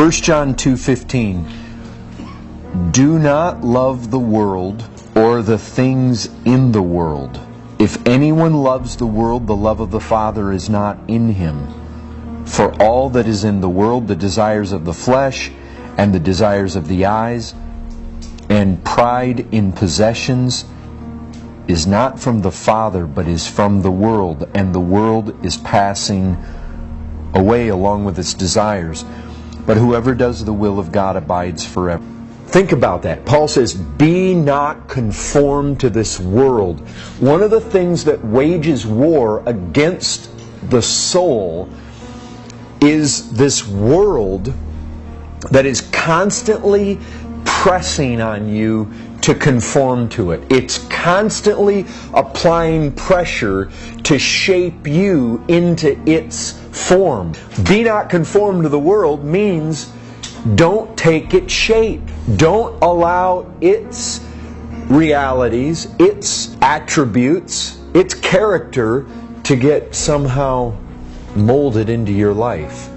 1 John 2:15. Do not love the world or the things in the world. If anyone loves the world, the love of the Father is not in him. For all that is in the world, the desires of the flesh, and the desires of the eyes, and pride in possessions, is not from the Father, but is from the world, and the world is passing away along with its desires. But whoever does the will of God abides forever. Think about that. Paul says, be not conformed to this world. One of the things that wages war against the soul is this world that is constantly pressing on you to conform to it. It's constantly applying pressure to shape you into its form. Be not conformed to the world means don't take its shape. Don't allow its realities, its attributes, its character to get somehow molded into your life.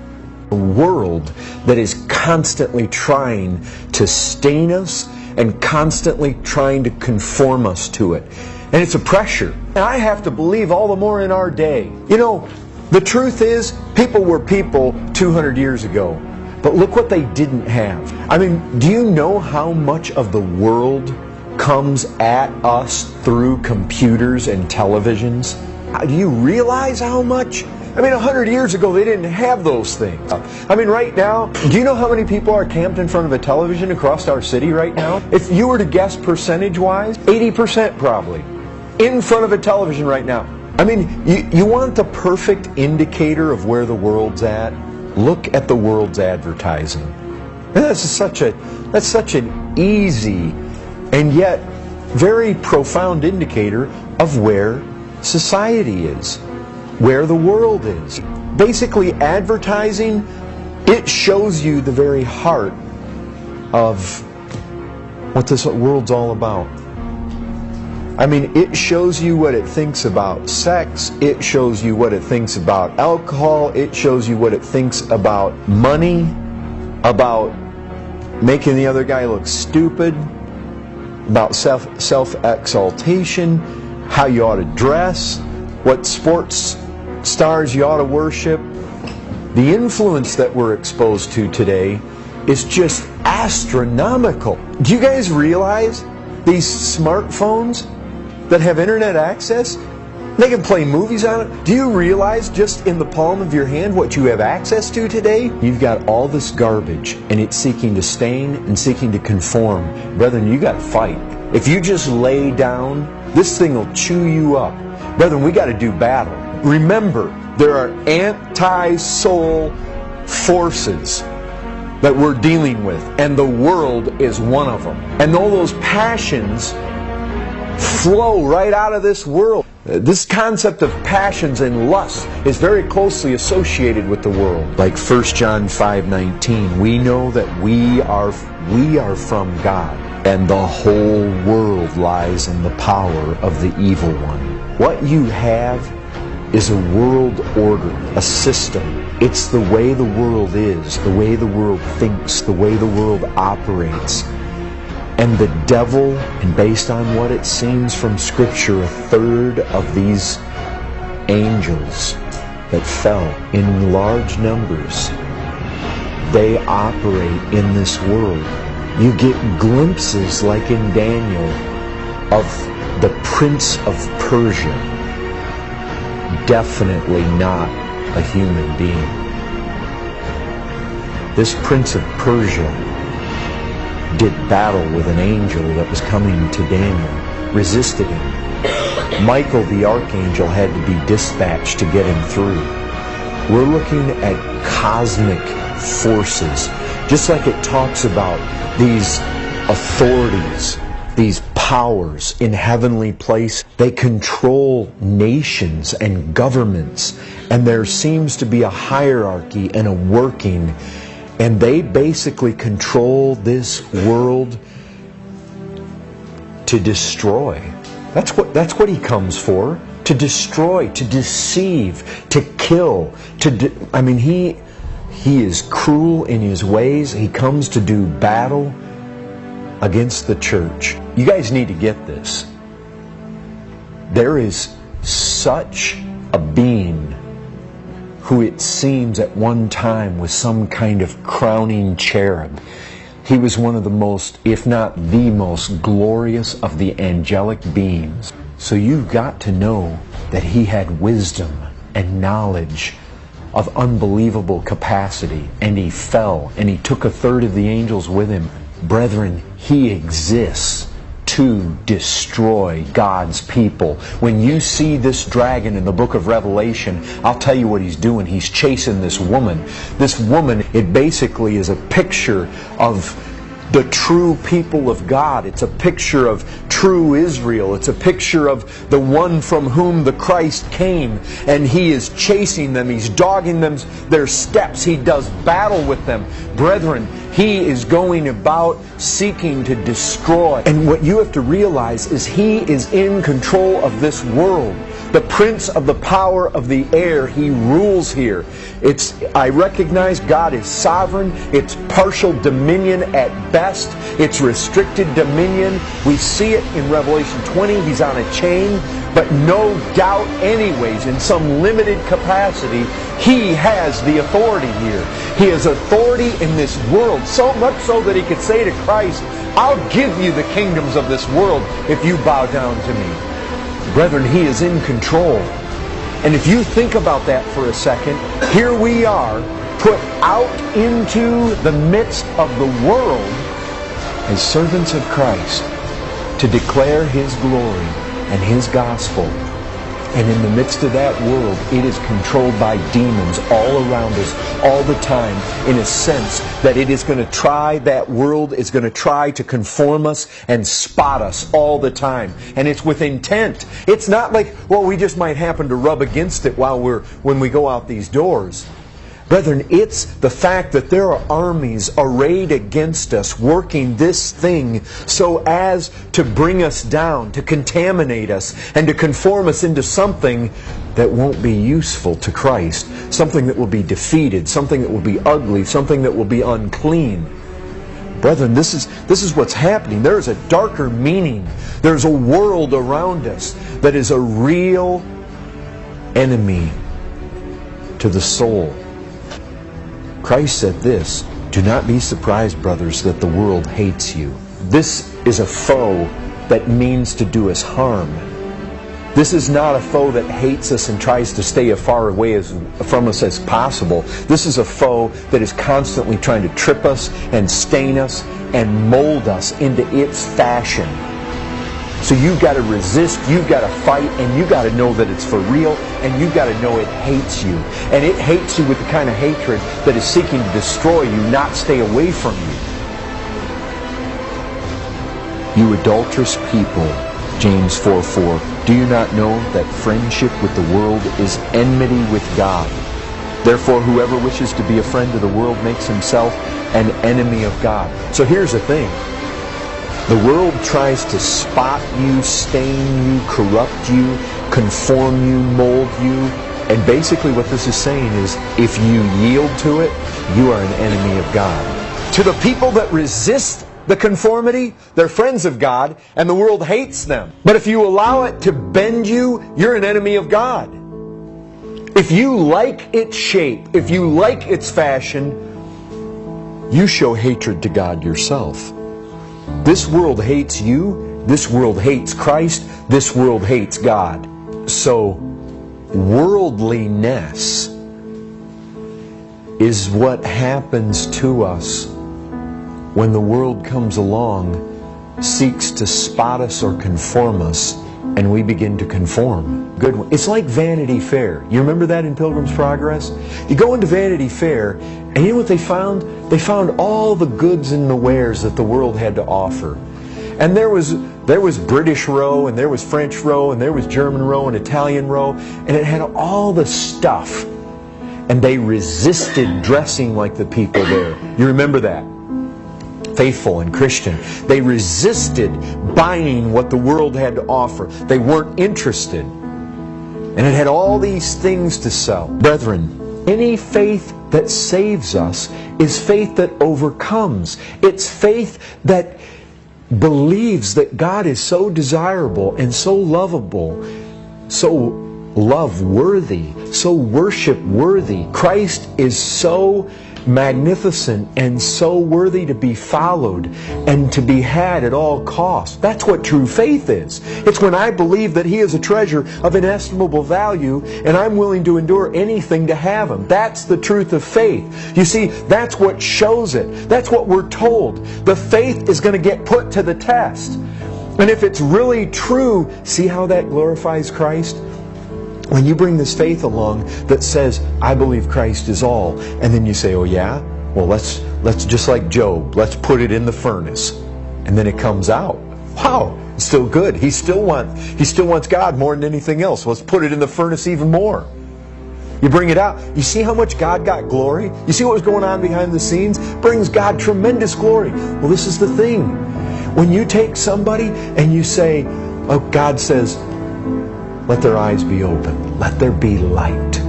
A world that is constantly trying to stain us and constantly trying to conform us to it. And it's a pressure. And I have to believe all the more in our day. You know, the truth is, people were people 200 years ago. But look what they didn't have. I mean, do you know how much of the world comes at us through computers and televisions? Do you realize how much? I mean, 100 years ago, they didn't have those things. I mean, right now, do you know how many people are camped in front of a television across our city right now? If you were to guess percentage-wise, 80% probably. In front of a television right now. I mean, you want the perfect indicator of where the world's at? Look at the world's advertising. And that's such an easy and yet very profound indicator of where society is, where the world is. Basically, advertising, it shows you the very heart of what this world's all about. I mean, it shows you what it thinks about sex, it shows you what it thinks about alcohol, it shows you what it thinks about money, about making the other guy look stupid, about self-exaltation, how you ought to dress, what sports stars you ought to worship. The influence that we're exposed to today is just astronomical. Do you guys realize these smartphones that have internet access, they can play movies on it? Do you realize just in the palm of your hand what you have access to today? You've got all this garbage and it's seeking to stain and seeking to conform. Brethren, you got to fight. If you just lay down, this thing will chew you up. Brethren, we got to do battle. Remember, there are anti-soul forces that we're dealing with, and the world is one of them. And all those passions flow right out of this world. This concept of passions and lust is very closely associated with the world. Like 1 John 5:19, we know that we are from God, and the whole world lies in the power of the evil one. What you have is a world order, a system. It's the way the world is, the way the world thinks, the way the world operates. And the devil, and based on what it seems from Scripture, a third of these angels that fell in large numbers, they operate in this world. You get glimpses, like in Daniel, of the Prince of Persia. Definitely not a human being. This Prince of Persia did battle with an angel that was coming to Daniel, resisted him. Michael the archangel had to be dispatched to get him through. We're looking at cosmic forces, just like it talks about these authorities, these powers in heavenly place. They control nations and governments, and there seems to be a hierarchy and a working. And they basically control this world to destroy. That's what he comes for. To destroy, to deceive, to kill. He is cruel in his ways. He comes to do battle against the church. You guys need to get this. There is such a being who it seems at one time was some kind of crowning cherub. He was one of the most, if not the most glorious of the angelic beings. So you've got to know that he had wisdom and knowledge of unbelievable capacity, and he fell, and he took a third of the angels with him. Brethren, he exists to destroy God's people. When you see this dragon in the book of Revelation, I'll tell you what he's doing. He's chasing this woman. This woman, it basically is a picture of the true people of God. It's a picture of true Israel. It's a picture of the one from whom the Christ came, and he is chasing them. He's dogging them, their steps. He does battle with them. Brethren, he is going about seeking to destroy. And what you have to realize is he is in control of this world. The prince of the power of the air, he rules here. I recognize God is sovereign. It's partial dominion at best. It's restricted dominion. We see it in Revelation 20. He's on a chain. But no doubt anyways, in some limited capacity, he has the authority here. He has authority in this world, so much so that he could say to Christ, I'll give you the kingdoms of this world if you bow down to me. Brethren, he is in control. And if you think about that for a second, here we are, put out into the midst of the world as servants of Christ to declare his glory and his gospel. And in the midst of that world, it is controlled by demons all around us all the time, in a sense that it is going to try, that world is going to try to conform us and spot us all the time. And it's with intent. It's not like, well, we just might happen to rub against it when we go out these doors. Brethren, it's the fact that there are armies arrayed against us, working this thing so as to bring us down, to contaminate us, and to conform us into something that won't be useful to Christ, something that will be defeated, something that will be ugly, something that will be unclean. Brethren, this is what's happening. There is a darker meaning. There's a world around us that is a real enemy to the soul. Christ said this, do not be surprised, brothers, that the world hates you. This is a foe that means to do us harm. This is not a foe that hates us and tries to stay as far away from us as possible. This is a foe that is constantly trying to trip us and stain us and mold us into its fashion. So you've got to resist, you've got to fight, and you've got to know that it's for real, and you've got to know it hates you. And it hates you with the kind of hatred that is seeking to destroy you, not stay away from you. You adulterous people, James 4:4, do you not know that friendship with the world is enmity with God? Therefore, whoever wishes to be a friend of the world makes himself an enemy of God. So here's the thing. The world tries to spot you, stain you, corrupt you, conform you, mold you. And basically what this is saying is, if you yield to it, you are an enemy of God. To the people that resist the conformity, they're friends of God, and the world hates them. But if you allow it to bend you, you're an enemy of God. If you like its shape, if you like its fashion, you show hatred to God yourself. This world hates you, this world hates Christ, this world hates God. So, worldliness is what happens to us when the world comes along, seeks to spot us or conform us, and we begin to conform. Good one. It's like Vanity Fair. You remember that in Pilgrim's Progress? You go into Vanity Fair, and you know what they found? They found all the goods and the wares that the world had to offer. And there was British row, and there was French row, and there was German row, and Italian row, and it had all the stuff. And they resisted dressing like the people there. You remember that? Faithful and Christian. They resisted buying what the world had to offer. They weren't interested. And it had all these things to sell. Brethren, Any faith that saves us is faith that overcomes. It's faith that believes that God is so desirable and so lovable, so love-worthy, so worship-worthy. Christ is so magnificent and so worthy to be followed and to be had at all costs. That's what true faith is. It's when I believe that He is a treasure of inestimable value and I'm willing to endure anything to have Him. That's the truth of faith. You see, that's what shows it. That's what we're told. The faith is going to get put to the test. And if it's really true, see how that glorifies Christ? When you bring this faith along that says, I believe Christ is all, and then you say, oh yeah? Well, let's just like Job, let's put it in the furnace. And then it comes out. Wow, it's still good. He still wants God more than anything else. Let's put it in the furnace even more. You bring it out. You see how much God got glory? You see what was going on behind the scenes? Brings God tremendous glory. Well, this is the thing. When you take somebody and you say, oh, God says, let their eyes be open. Let there be light.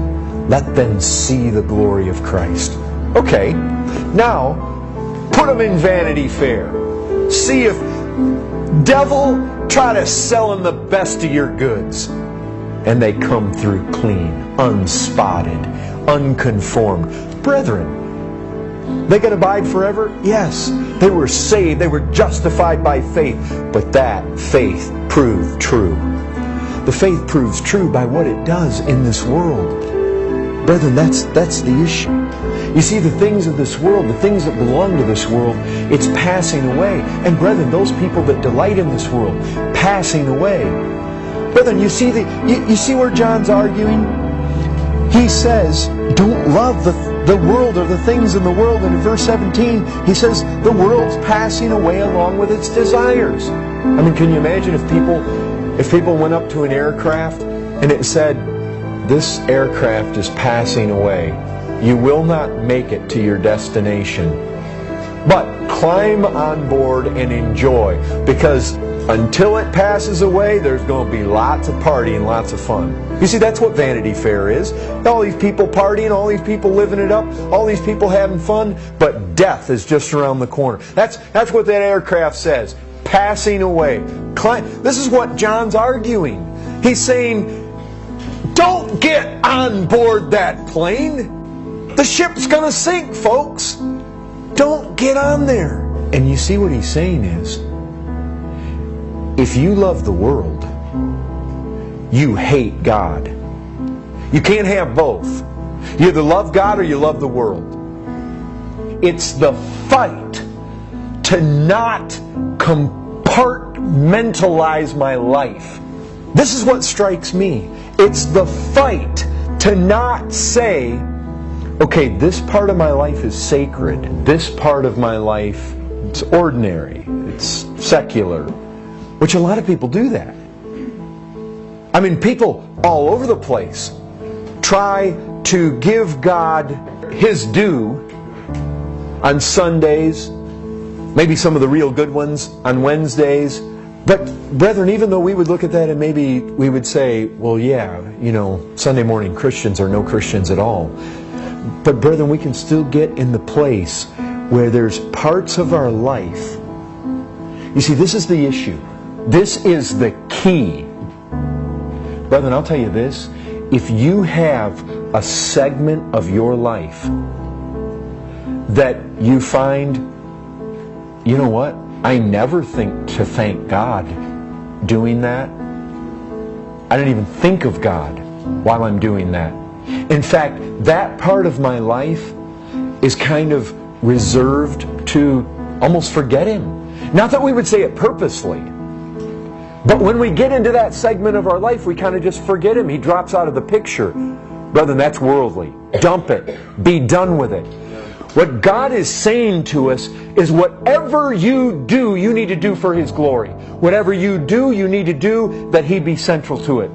Let them see the glory of Christ. Okay, now put them in Vanity Fair. See if devil try to sell them the best of your goods. And they come through clean, unspotted, unconformed. Brethren, they can abide forever? Yes. They were saved. They were justified by faith. But that faith proved true. The faith proves true by what it does in this world. Brethren, that's the issue. You see, the things of this world, the things that belong to this world, it's passing away. And brethren, those people that delight in this world, passing away. Brethren, you see where John's arguing? He says, don't love the world or the things in the world. And in verse 17, he says, the world's passing away along with its desires. I mean, can you imagine if people went up to an aircraft and it said, this aircraft is passing away. You will not make it to your destination. But climb on board and enjoy, because until it passes away, there's going to be lots of partying, lots of fun. You see, that's what Vanity Fair is. All these people partying, all these people living it up, all these people having fun, but death is just around the corner. That's what that aircraft says. Passing away. This is what John's arguing. He's saying, don't get on board that plane. The ship's going to sink, folks. Don't get on there. And you see what he's saying is, if you love the world, you hate God. You can't have both. You either love God or you love the world. It's the fight to not compartmentalize my life. This is what strikes me. It's the fight to not say, okay, this part of my life is sacred. This part of my life is ordinary. It's secular. Which a lot of people do that. I mean, people all over the place try to give God His due on Sundays, maybe some of the real good ones on Wednesdays. But brethren, even though we would look at that and maybe we would say, well, yeah, you know, Sunday morning Christians are no Christians at all. But brethren, we can still get in the place where there's parts of our life. You see, this is the issue. This is the key. Brethren, I'll tell you this. If you have a segment of your life that you find, you know what? I never think to thank God doing that. I don't even think of God while I'm doing that. In fact, that part of my life is kind of reserved to almost forget Him. Not that we would say it purposely, but when we get into that segment of our life, we kind of just forget Him. He drops out of the picture. Brethren, that's worldly. Dump it. Be done with it. What God is saying to us is whatever you do, you need to do for His glory. Whatever you do, you need to do that He be central to it.